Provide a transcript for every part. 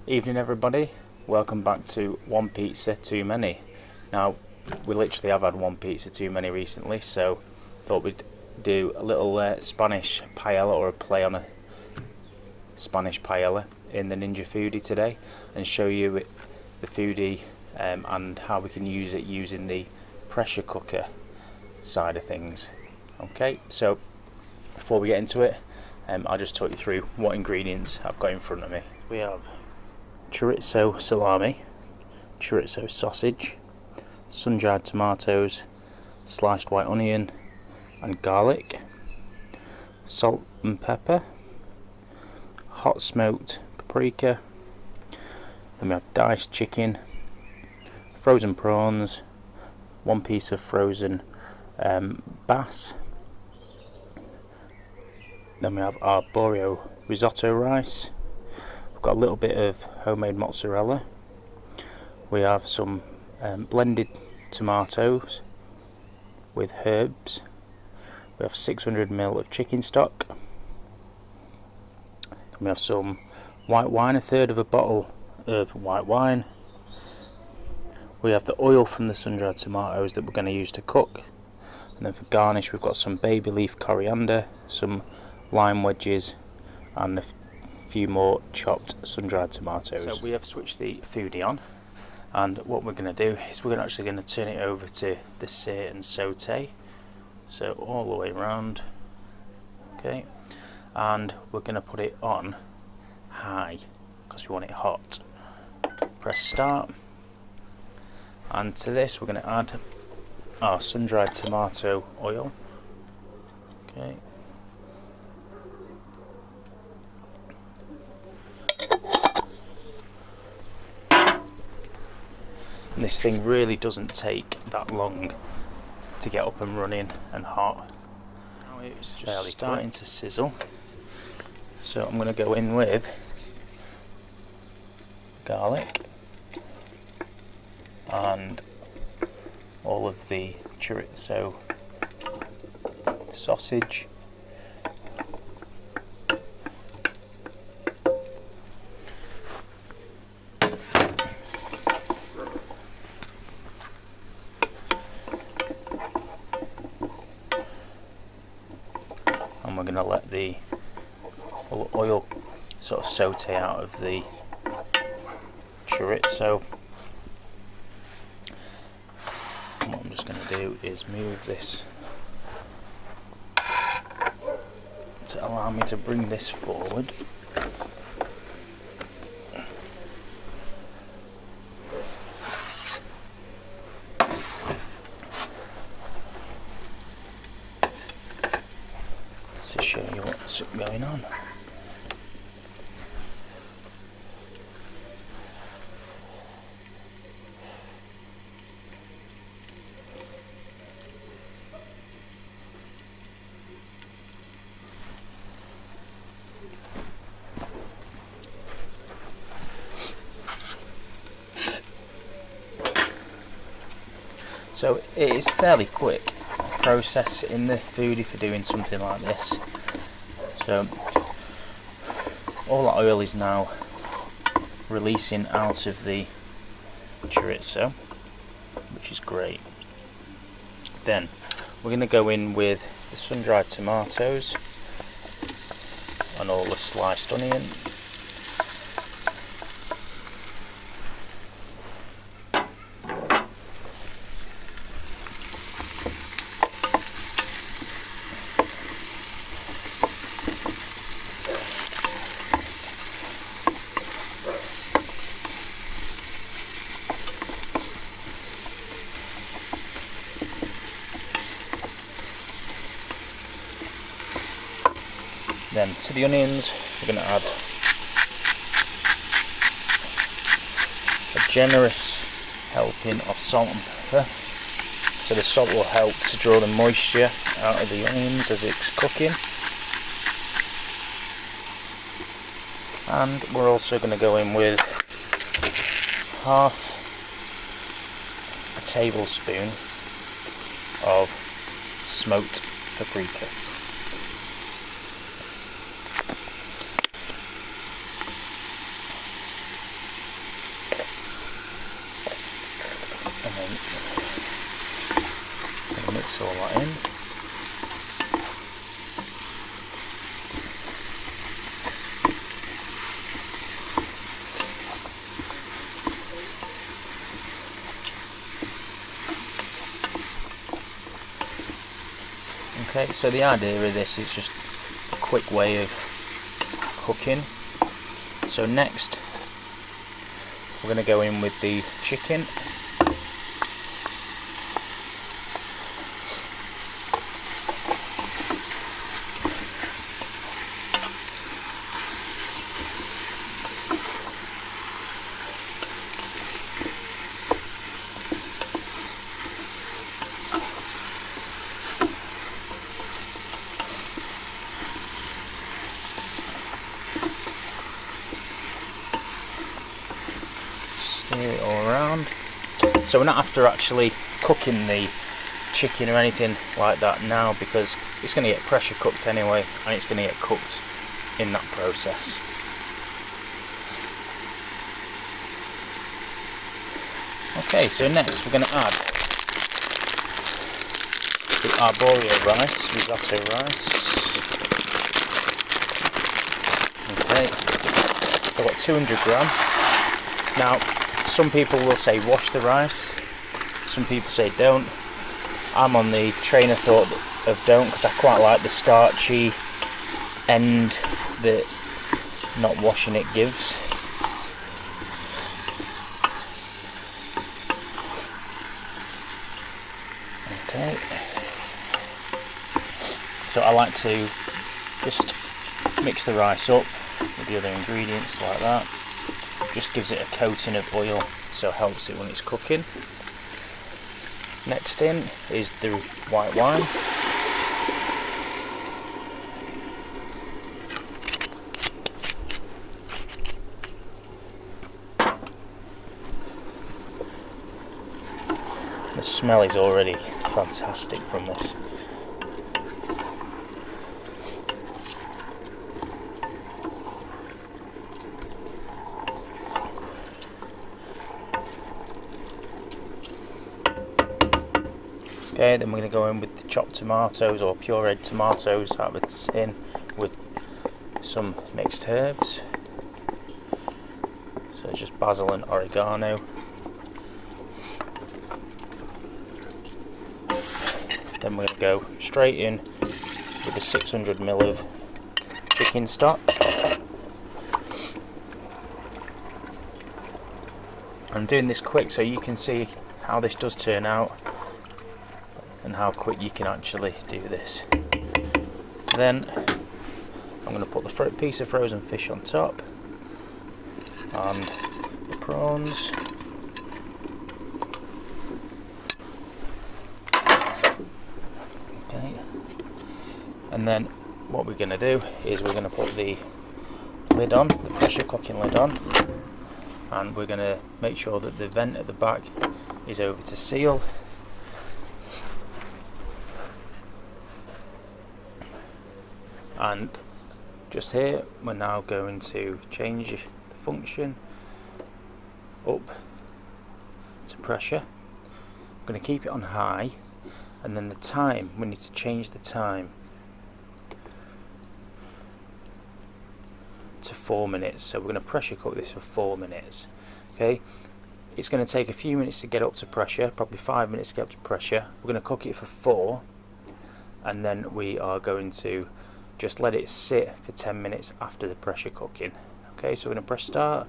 Evening everybody, welcome back to One Pizza Too Many. Now, we literally have had one pizza too many recently, so thought we'd do a little Spanish paella, or a play on a Spanish paella in the Ninja Foodi today, and show you the Foodi and how we can use it using the pressure cooker side of things. Okay, so before we get into it, I'll just talk you through what ingredients I've got in front of me. We have chorizo salami, chorizo sausage, sun-dried tomatoes, sliced white onion and garlic, salt and pepper, hot smoked paprika, then we have diced chicken, frozen prawns, one piece of frozen bass, then we have Arboria risotto rice. We've got a little bit of homemade mozzarella. We have some blended tomatoes with herbs. We have 600 ml of chicken stock. Then we have some white wine, a third of a bottle of white wine. We have the oil from the sun-dried tomatoes that we're going to use to cook. And then for garnish, we've got some baby leaf coriander, some lime wedges, and a few more chopped sun-dried tomatoes. So we have switched the Foodi on, and what we're going to do is we're actually going to turn it over to the sear and saute, so all the way around. Okay, and we're going to put it on high because we want it hot. Press start, and to this we're going to add our sun-dried tomato oil. Okay. And this thing really doesn't take that long to get up and running and hot. Now it's just fairly starting to sizzle, so I'm going to go in with garlic and all of the chorizo sausage, and we're going to let the oil sort of saute out of the chorizo. And what I'm just going to do is move this to allow me to bring this forward. To show you what's going on. So it is fairly quick process in the Foodi for doing something like this. So all that oil is now releasing out of the chorizo, which is great. Then we're going to go in with the sun-dried tomatoes and all the sliced onion. Then to the onions, we're going to add a generous helping of salt and pepper. So the salt will help to draw the moisture out of the onions as it's cooking. And we're also going to go in with half a tablespoon of smoked paprika. And then mix all that in. Okay, so the idea of this is just a quick way of cooking. So next we're going to go in with the chicken. Stir it all around. So we're not after actually cooking the chicken or anything like that now, because it's going to get pressure cooked anyway, and it's going to get cooked in that process. Okay, so next we're going to add the Arboria rice, risotto rice. Okay, I've got 200 gram. Now, some people will say wash the rice, some people say don't. I'm on the train of thought of don't, because I quite like the starchy end that not washing it gives. Okay, so I like to just mix the rice up with the other ingredients like that. Just gives it a coating of oil, so it helps it when it's cooking. Next in is the white wine. The smell is already fantastic from this. Okay, then we're going to go in with the chopped tomatoes or pureed tomatoes out of a tin with some mixed herbs. So just basil and oregano. Then we're going to go straight in with the 600 ml of chicken stock. I'm doing this quick so you can see how this does turn out and how quick you can actually do this. Then I'm going to put the piece of frozen fish on top and the prawns. Okay, and then what we're going to do is we're going to put the lid on, the pressure cooking lid on, and we're going to make sure that the vent at the back is over to seal. And just here we're now going to change the function up to pressure. I'm going to keep it on high, and then the time, we need to change the time to 4 minutes. So we're going to pressure cook this for 4 minutes. Okay, it's going to take a few minutes to get up to pressure, probably 5 minutes to get up to pressure. We're going to cook it for 4, and then we are going to just let it sit for 10 minutes after the pressure cooking. Okay, so we're going to press start.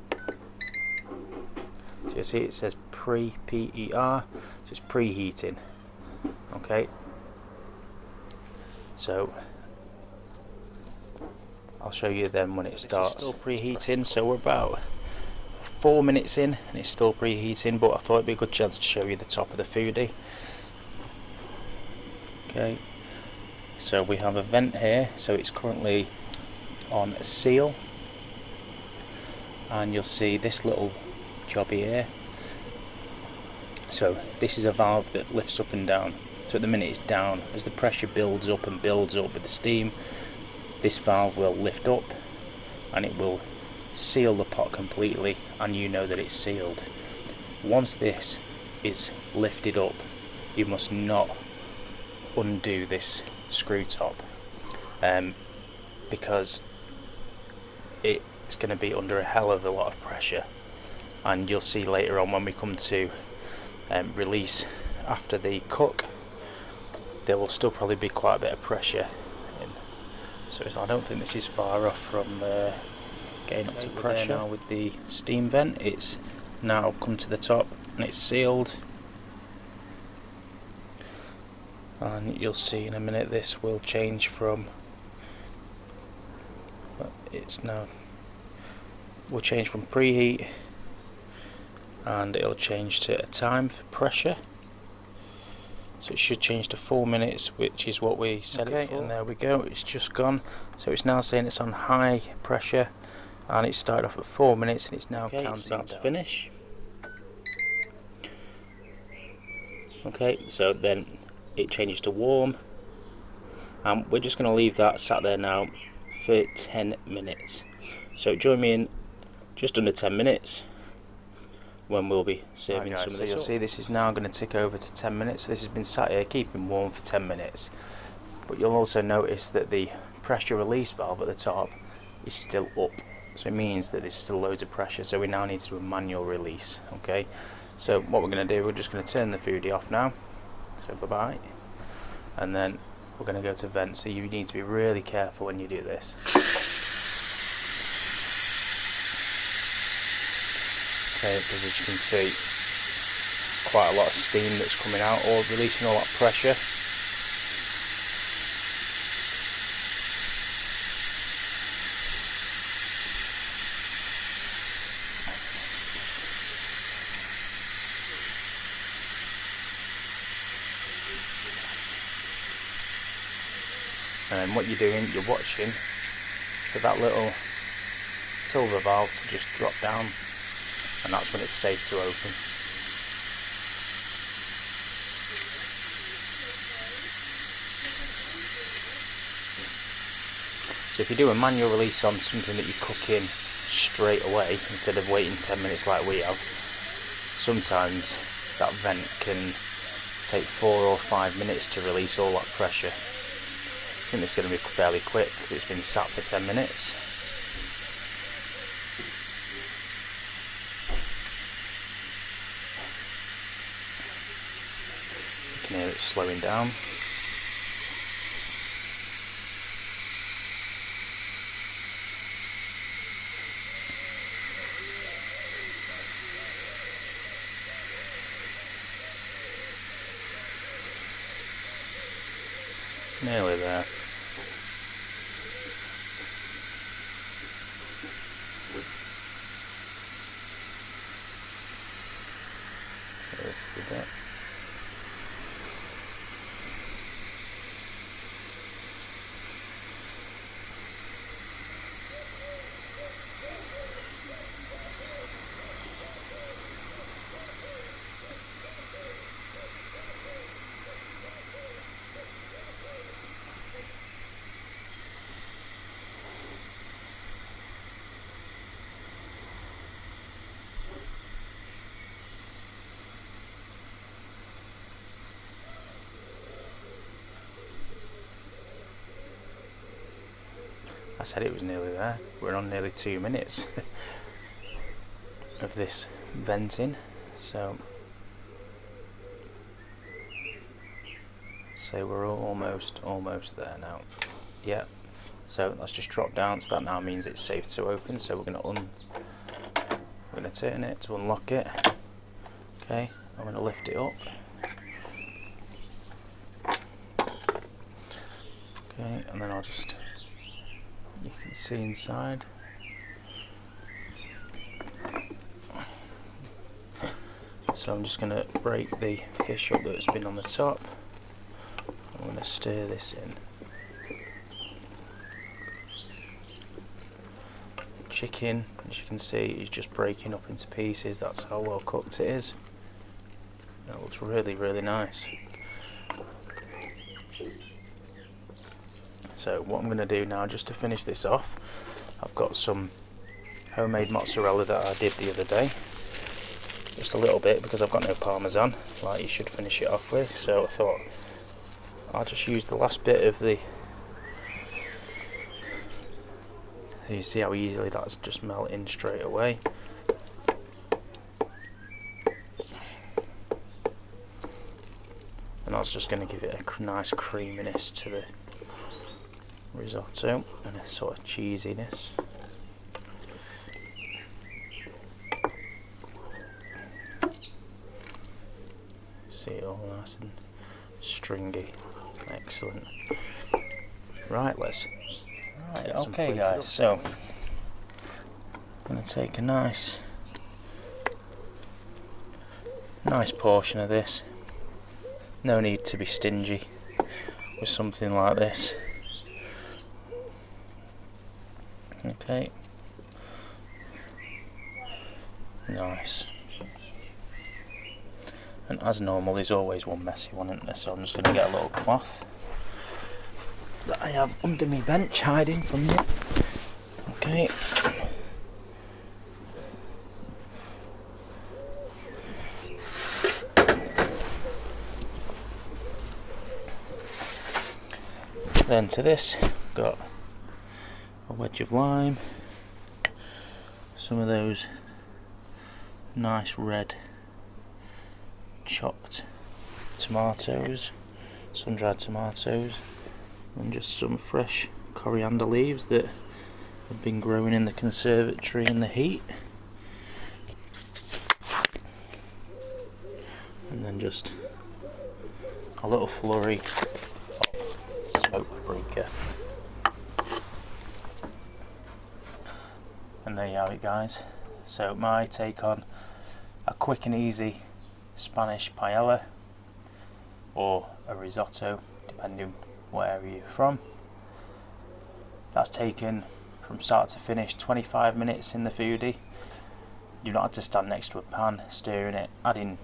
So you see it says pre-P-E-R, so it's preheating. Okay, so I'll show you then when it starts. It's still preheating, so we're about 4 minutes in and it's still preheating, but I thought it'd be a good chance to show you the top of the foodie. Okay, so we have a vent here, so it's currently on a seal, and you'll see this little jobby here. So this is a valve that lifts up and down. So at the minute it's down. As the pressure builds up and builds up with the steam, this valve will lift up and it will seal the pot completely, and you know that it's sealed. Once this is lifted up. You must not undo this screw top, because it's going to be under a hell of a lot of pressure, and you'll see later on when we come to release after the cook, there will still probably be quite a bit of pressure in. So I don't think this is far off from getting up to pressure. Now with the steam vent, it's now come to the top and it's sealed, and you'll see in a minute this will change from will change from preheat, and it'll change to a time for pressure. So it should change to 4 minutes, which is what we set it for. And there we go, it's just gone. So it's now saying it's on high pressure, and it started off at 4 minutes, and it's now counting down to finish. Okay, so then it changes to warm, and we're just going to leave that sat there now for 10 minutes. So join me in just under 10 minutes when we'll be serving some of this. So you'll see this is now going to tick over to 10 minutes. So this has been sat here keeping warm for 10 minutes. But you'll also notice that the pressure release valve at the top is still up. So it means that there's still loads of pressure. So we now need to do a manual release. Okay. So what we're going to do, we're just going to turn the foodie off now. So bye-bye. And then we're going to go to vent. So you need to be really careful when you do this. Okay, because as you can see, quite a lot of steam that's coming out, or releasing all that pressure. And then what you're doing, you're watching for that little silver valve to just drop down, and that's when it's safe to open. So if you do a manual release on something that you cook in straight away, instead of waiting 10 minutes like we have, sometimes that vent can take 4 or 5 minutes to release all that pressure. I think it's going to be fairly quick because it's been sat for 10 minutes. You can hear it slowing down. Nearly there. There's the bit. I said it was nearly there. We're on nearly 2 minutes of this venting, so let's say we're almost there now. Yeah, so let's just drop down. So that now means it's safe to open. So we're going to turn it to unlock it. Okay, I'm going to lift it up. Okay, and then you can see inside. So I'm just going to break the fish up that's been on the top. I'm going to stir this in. Chicken, as you can see, is just breaking up into pieces. That's how well cooked it is. It looks really, really nice. So what I'm going to do now, just to finish this off, I've got some homemade mozzarella that I did the other day. just a little bit because I've got no parmesan like you should finish it off with, so I thought I'll just use the last bit of the. You see how easily that's just melting straight away. And that's just going to give it a nice creaminess to the risotto and a sort of cheesiness. See it all nice and stringy. Excellent. Right, okay guys, so I'm going to take a nice portion of this. No need to be stingy with something like this. Okay. Nice. And as normal, there's always one messy one, isn't there? So I'm just going to get a little cloth that I have under my bench hiding from you. Okay. Then to this, got a wedge of lime, some of those nice red chopped tomatoes, sun-dried tomatoes, and just some fresh coriander leaves that have been growing in the conservatory in the heat. And then just a little flurry of smoked paprika. And there you have it guys. So my take on a quick and easy Spanish paella or a risotto, depending where you're from. That's taken from start to finish 25 minutes in the Foodie. You don't have to stand next to a pan stirring it, adding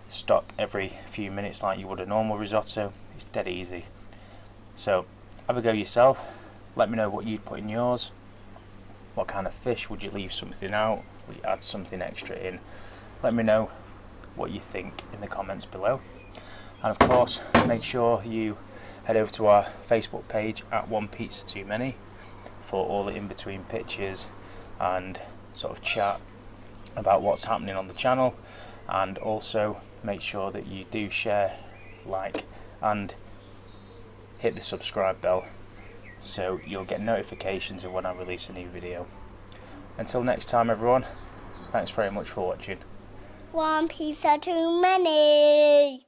stock every few minutes like you would a normal risotto. It's dead easy. So have a go yourself. Let me know what you'd put in yours. What kind of fish? Would you leave something out? Would you add something extra in? Let me know what you think in the comments below. And of course, make sure you head over to our Facebook page at One Pizza Too Many for all the in-between pictures and sort of chat about what's happening on the channel. And also make sure that you do share, like, and hit the subscribe bell so you'll get notifications of when I release a new video. Until next time everyone, thanks very much for watching. One pizza too many.